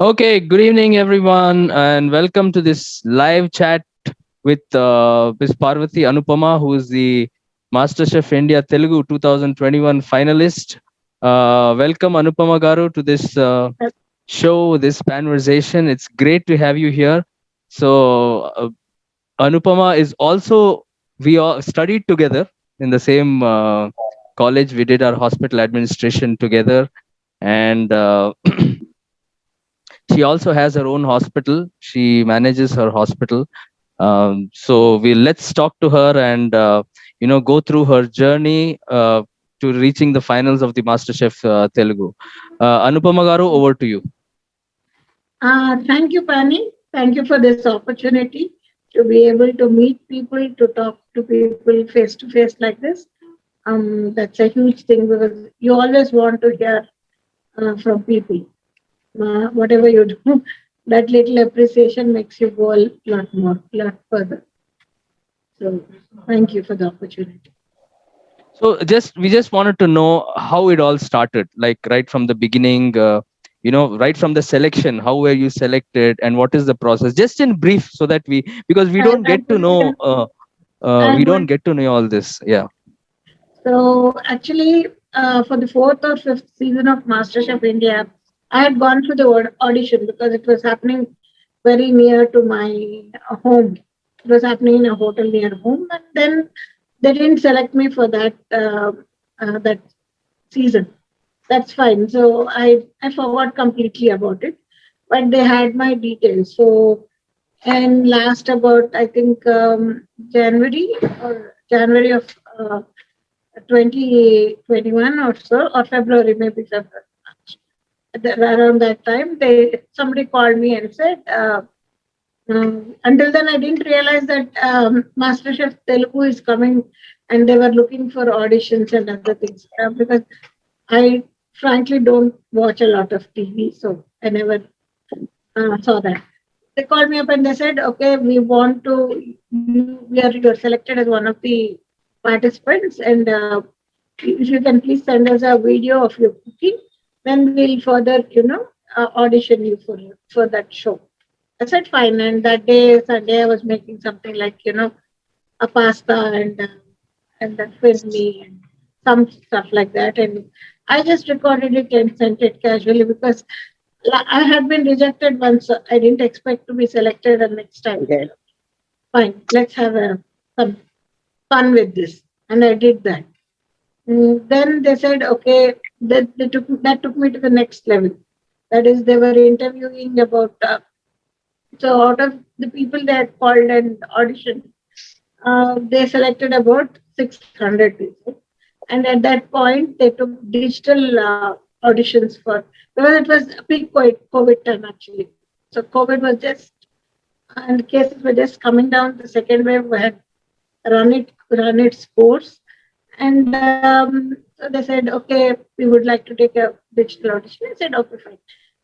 Okay, good evening, everyone, and welcome to this live chat with Ms. Parvati Anupama, who is the MasterChef India Telugu 2021 finalist. Welcome, Anupama Garu, to this show, this PANverzation. It's great to have you here. So, Anupama is also, we all studied together in the same college. We did our hospital administration together. And she also has her own hospital. She manages her hospital. So we let's talk to her and go through her journey to reaching the finals of the MasterChef Telugu. Anupama Garu, over to you. Thank you, Pani. Thank you for this opportunity to be able to meet people, to talk to people face to face like this. That's a huge thing because you always want to hear from people. Whatever you do, that little appreciation makes you go a lot more, lot further. So, thank you for the opportunity. So we just wanted to know how it all started, like right from the beginning. Right from the selection, how were you selected, and what is the process? Just in brief, so that because we don't I'm get to going know. to, I'm We don't going get to know all this. Yeah. So actually, for the fourth or fifth season of MasterChef India, I had gone through the audition because it was happening very near to my home. It was happening in a hotel near home, and then they didn't select me for that season. That's fine. So I forgot completely about it, but they had my details. So and last about I think January or January of. 2021 or so, or February, maybe February. Around that time, somebody called me and said, until then, I didn't realize that MasterChef Telugu is coming and they were looking for auditions and other things. Because I frankly don't watch a lot of TV, so I never saw that. They called me up and they said, okay, we want to, you're selected as one of the participants, and if you can please send us a video of your cooking, then we'll further, audition you for that show. I said fine, and that day, Sunday, I was making something like, a pasta and then finley and some stuff like that, and I just recorded it and sent it casually because I had been rejected once. So I didn't expect to be selected, and next time, okay, fine, let's have some fun with this, and I did that. Then they said, okay, that took me to the next level. That is, they were interviewing about. So out of the people they had called and auditioned, they selected about 600 people. And at that point, they took digital auditions because it was a peak COVID time actually. So COVID was just, and cases were just coming down. The second wave had run its course. And so they said, okay, we would like to take a digital audition. I said, okay, fine.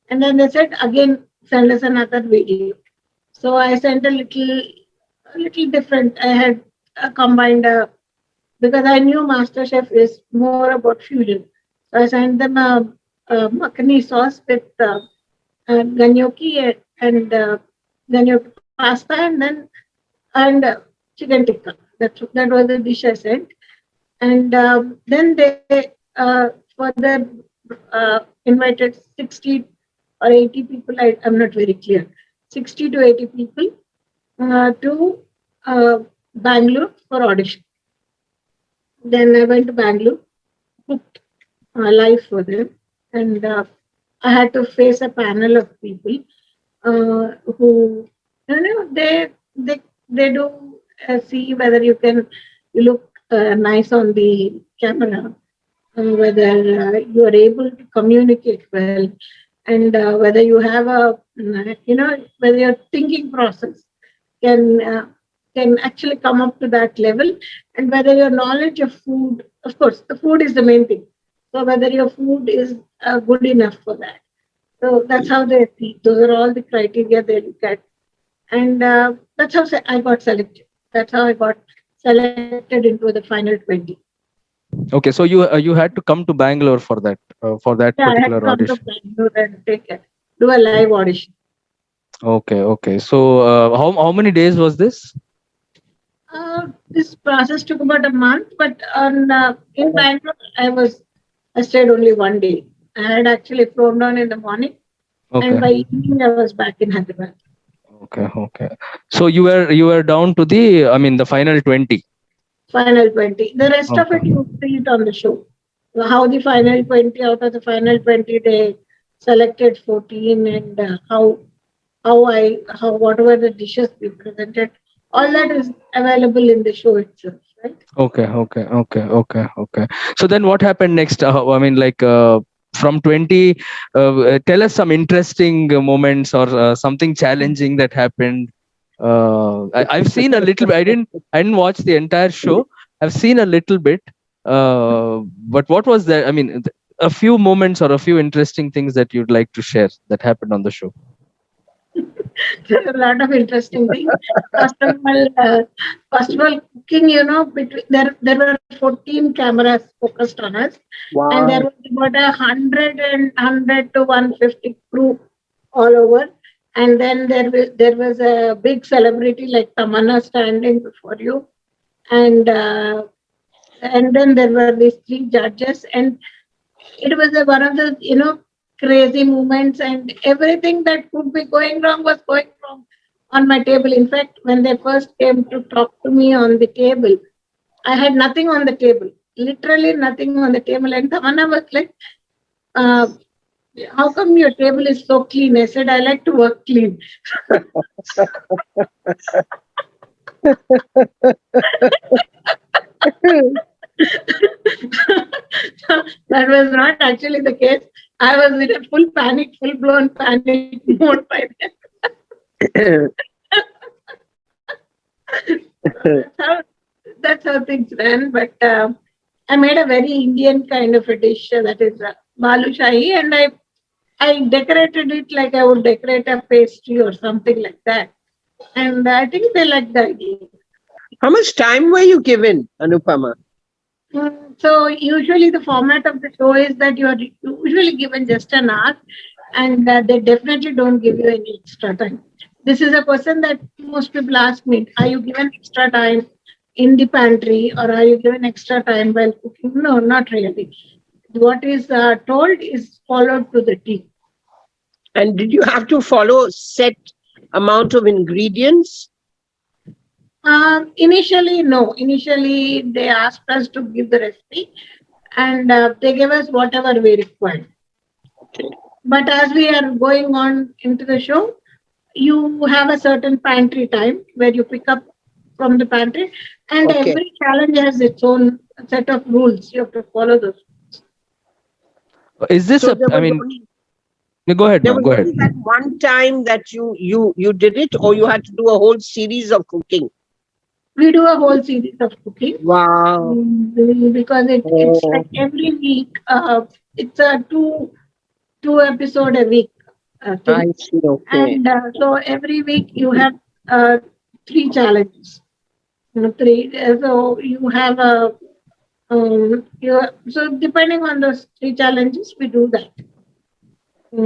And then they said, again, send us another video. So I sent a little different. I had combined because I knew MasterChef is more about fusion. So I sent them a makhani sauce with gnocchi and gnocchi pasta and chicken tikka. That was the dish I sent. And then they further invited 60 or 80 people. I'm not very clear. 60 to 80 people to Bangalore for audition. Then I went to Bangalore, cooked live for them, and I had to face a panel of people who, they do see whether you look nice on the camera, whether you are able to communicate well, and whether you have whether your thinking process can uh, can actually come up to that level, and whether your knowledge of food, of course, the food is the main thing. So whether your food is good enough for that. So that's how they see. Those are all the criteria they look at, and that's how I got selected. That's how I got selected into the final 20. Okay, so you had to come to Bangalore for that Yeah, I had to particular come to audition. Bangalore and take it. do a live audition. Okay, okay. So how many days was this? This process took about a month, but on in Bangalore, I stayed only one day. I had actually flown down in the morning, and Okay, by evening I was back in Hyderabad. okay, okay. So you were down to the, I mean, the final 20. Final 20. The rest of Okay, it you see it on the show. How the final 20 out of the final 20 they selected 14 and how whatever the dishes we presented, all that is available in the show itself, right? okay, okay, okay, okay, okay. So then what happened next? I mean, like from 20, tell us some interesting moments or something challenging that happened. I've seen a little bit. I didn't watch the entire show. I've seen a little bit. But what was that? I mean, a few moments or a few interesting things that you'd like to share that happened on the show. There are a lot of interesting things. First of all, uh, first of all, cooking. Between there were 14 cameras focused on us, and there was Wow. about 100 to 150 crew all over. And then there was a big celebrity like Tamanna standing before you, and then there were these three judges, and it was one of the crazy moments, and everything that could be going wrong was going wrong on my table. In fact, when they first came to talk to me on the table, I had nothing on the table, literally nothing on the table, and Tamanna was like, uh, how come your table is so clean? I said, I like to work clean. That was not actually the case. I was in a full panic, full blown panic mode by then. That's how things ran. But I made a very Indian kind of a dish that is balu shahi, and I decorated it like I would decorate a pastry or something like that. And I think they liked the idea. How much time were you given, Anupama? So usually the format of the show is that you are usually given just an hour, and they definitely don't give you any extra time. This is a question that most people ask me: are you given extra time in the pantry, or are you given extra time while cooking? No, not really. What is told is followed to the T. And did you have to follow set amount of ingredients? Initially, no. Initially, they asked us to give the recipe, and they gave us whatever we required. Okay. But as we are going on into the show, you have a certain pantry time where you pick up from the pantry, and Okay. every challenge has its own set of rules. You have to follow those. Is this So a? I mean, go ahead, there ma'am. was Go ahead. only that one time that you did it, or you had to do a whole series of cooking. We do a whole series of cooking Wow. because it's Oh, like every week. It's a two episode a week I thing, see. Okay. and so every week you have uh, three challenges. Three. So you have a so depending on those three challenges, we do that.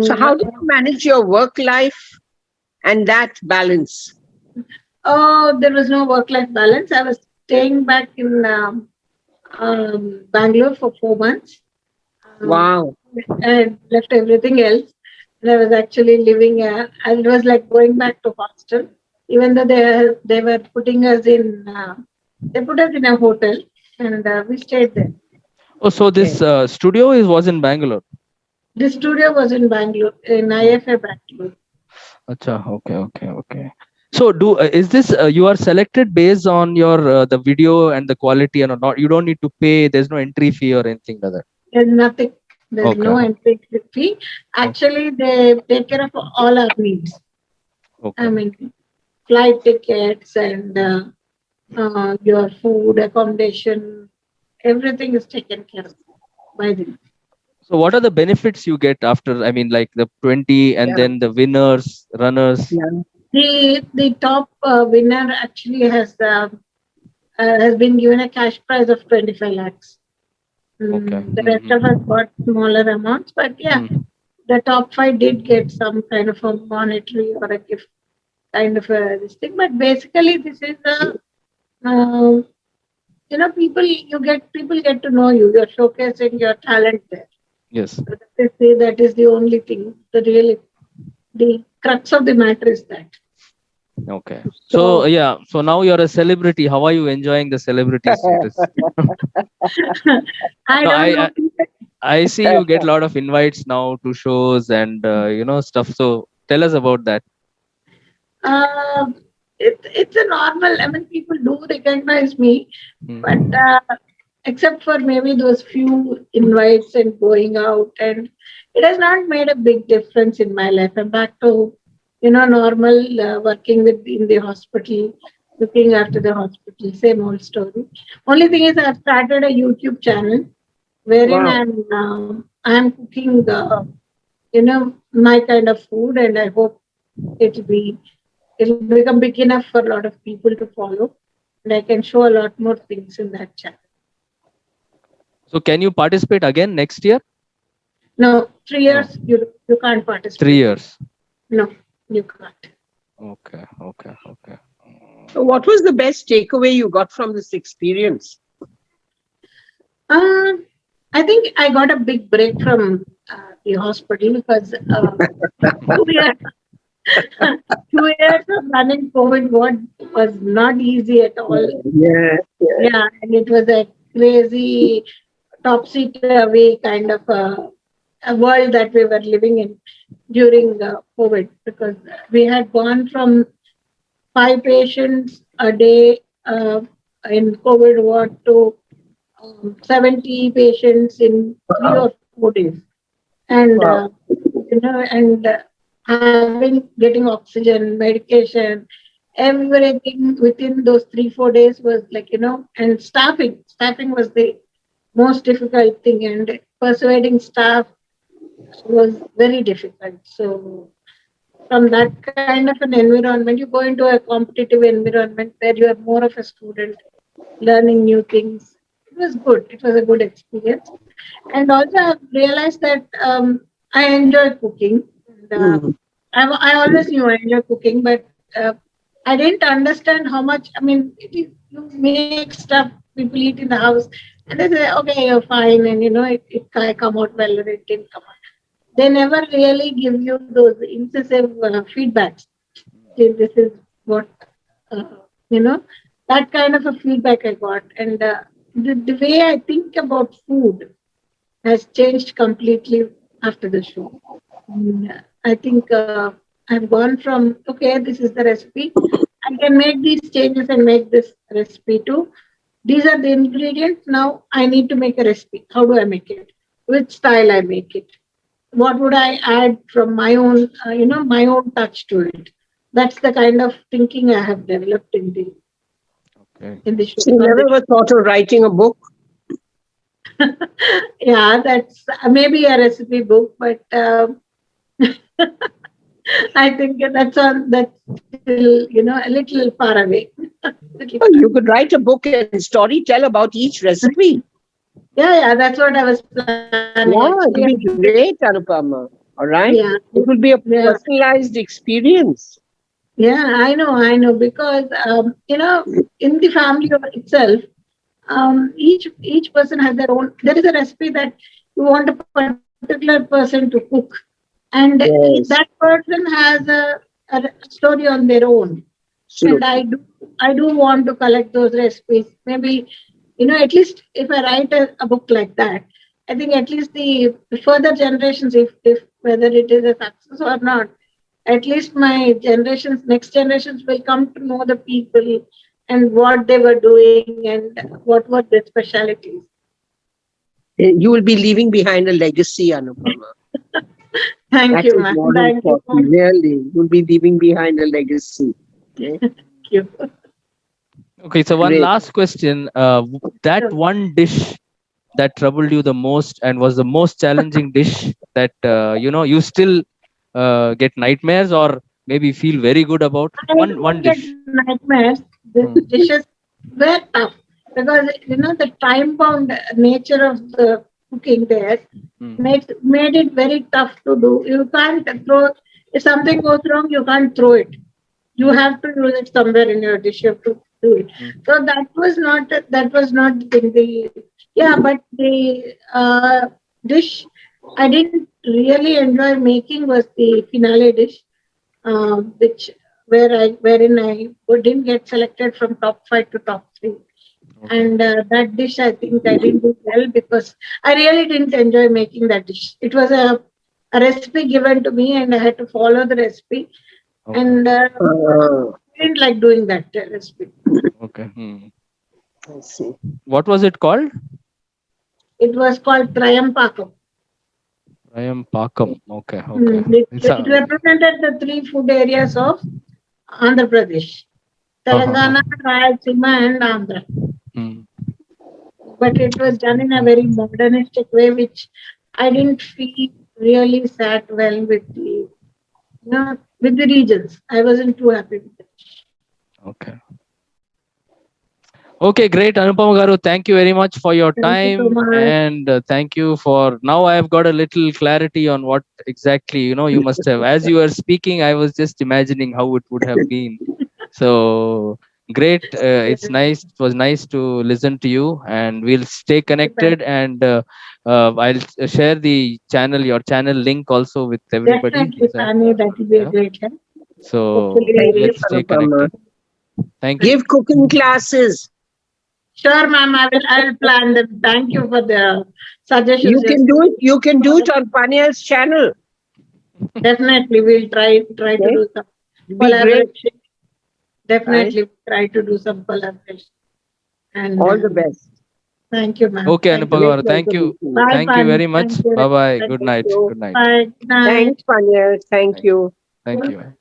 So how do you manage your work life and that balance? Oh, there was no work-life balance. I was staying back in Bangalore for 4 months. Um, Wow. I left everything else, and I was actually living. And it was like going back to hostel, even though they were putting us in. They put us in a hotel, and we stayed there. Oh, so Okay. this studio was in Bangalore. The studio was in Bangalore, in Oh, IFA Bangalore. acha, okay, okay, okay. So is this you are selected based on your the video and the quality and or not? You don't need to pay. There's no entry fee or anything like that. There's nothing. There's Okay, no entry fee. okay, Actually, they take care of all our needs. I okay. mean, flight tickets and your food, accommodation, everything is taken care of by them. So what are the benefits you get after? I mean, like the 20 and Yeah. then the winners, runners. Yeah. The top winner actually has been given a cash prize of 25 lakhs. Okay. The rest of us got smaller amounts, but yeah, Mm-hmm. the top five did get some kind of a monetary or a gift kind of a this thing. But basically, this is a um, people get to know you. You're showcasing your talent there. Yes. So they say that is the only thing. The crux of the matter is that. Okay. So So, yeah. So now you're a celebrity. How are you enjoying the celebrity status? I No, don't know. I see you get a lot of invites now to shows and stuff. So tell us about that. Uh, it's a normal. I mean, people do recognize me, but Hmm. except for maybe those few invites and going out, and it has not made a big difference in my life. I'm back to normal working with in the hospital, looking after the hospital. Same old story. Only thing is, I've started a YouTube channel wherein wow. I'm cooking my kind of food, and I hope it'll be it'll become big enough for a lot of people to follow, and I can show a lot more things in that channel. So can you participate again next year? No, 3 years No, you can't three participate. years. No, you can't. Okay, okay, okay. So what was the best takeaway you got from this experience? Uh, I think I got a big break from the hospital because 2 years, 2 years of running COVID was not easy at all. Yeah, yeah. Yeah, and it was a crazy topsy turvy kind of a world that we were living in during COVID because we had gone from 5 patients a day in COVID ward to 70 patients in 3 or 4 days, and Wow. having getting oxygen, medication, everything within those 3 4 days was like and staffing was the most difficult thing, and persuading staff was very difficult. So from that kind of an environment, you go into a competitive environment where you are more of a student, learning new things. It was good. It was a good experience. And also, I've realized that I enjoy cooking. And, Mm. I always knew I enjoy cooking, but I didn't understand how much. I mean, you make stuff people eat in the house, and they say, "Okay, you're fine," and it can come out well or it didn't come out. They never really give you those incisive feedbacks. "Okay, this is what uh, you know that kind of a feedback I got, and the way I think about food has changed completely after the show. I think I've gone from okay, this is the recipe. I can make these changes and make this recipe too. These are the ingredients. Now I need to make a recipe. How do I make it? Which style I make it? What would I add from my own, my own touch to it? That's the kind of thinking I have developed Okay. in the show. So you On never the ever thought of writing a book? yeah, that's maybe a recipe book, but I think that's still a little far away. Little Oh, far. you could write a book and story tell about each recipe. Yeah, that's what I was planning actually. Yeah, it'll be great, Anupama. All right. Yeah, It will be a yeah, personalized experience. yeah. I know, because in the family of itself, each person has their own. There is a recipe that you want a particular person to cook, and that Yes, person has a story on their own. And absolutely. I do want to collect those recipes. Maybe at least if I write a book like that, I think at least the further generations, if whether it is a success or not, at least my generations, next generations will come to know the people and what they were doing and what were their specialities. You will be leaving behind a legacy, Anupama. Thank That you, is ma'am. more Thank you so important. Really, you'll be leaving behind a legacy. Okay, much. Okay. So one great. last question. That Sure. one dish that troubled you the most and was the most challenging dish that you still get nightmares or maybe feel very good about? I One don't get dish. nightmares. The Hmm. dishes were tough because the time bound nature of the cooking there Mm. made it very tough to do. You can't throw, if something goes wrong, you can't throw it. You Mm. have to use it somewhere in your dish. You have to do it. Mm. So that was not the thing. But the dish I didn't really enjoy making was the finale dish, which wherein I didn't get selected from top five to top three. Okay. And that dish, I think I didn't do well because I really didn't enjoy making that dish. It was a recipe given to me, and I had to follow the recipe. Okay. And Uh, I didn't like doing that recipe. Okay. Hmm. I see. What was it called? It was called Trayampakam. I am Pakam. Okay. Okay. It's It a. represented the three food areas of Andhra Pradesh: Uh-huh. Telangana, Rayalaseema, and Andhra. Hmm. But it was done in a very modernistic way, which I didn't feel really sat well with with the regions. I wasn't too happy with it. Okay. Okay, great, Anupama Garu. Thank you very much for your Thank you so time, much. and thank you for now. I have got a little clarity on what exactly you must have. As you were speaking, I was just imagining how it would have been. So great. It's nice. It was nice to listen to you, and we'll stay connected. And I'll share your channel link also with everybody Definitely, inside. Fanny, that will be a Yeah. great help. So Thank you, Hopefully, let's stay Anupama. connected. Thank you. Give cooking classes. sure, ma'am. I will plan them. Thank you for the suggestions. You Yes, can do it. You can do it on Paniel's channel. definitely we'll try to Okay, do some it'll be great. collaboration. Right. Definitely try to do some collaboration. And All the best. thank you, ma'am. Okay, Thank you. Great Anupagawar. Thank pleasure you. meeting you. Bye, Thank you Fanny. very much. Thank you. Bye bye. Thank Good Thank night. you. Good night. Bye. Good night. Thanks, Paniel. Thank Thank, you. thank you.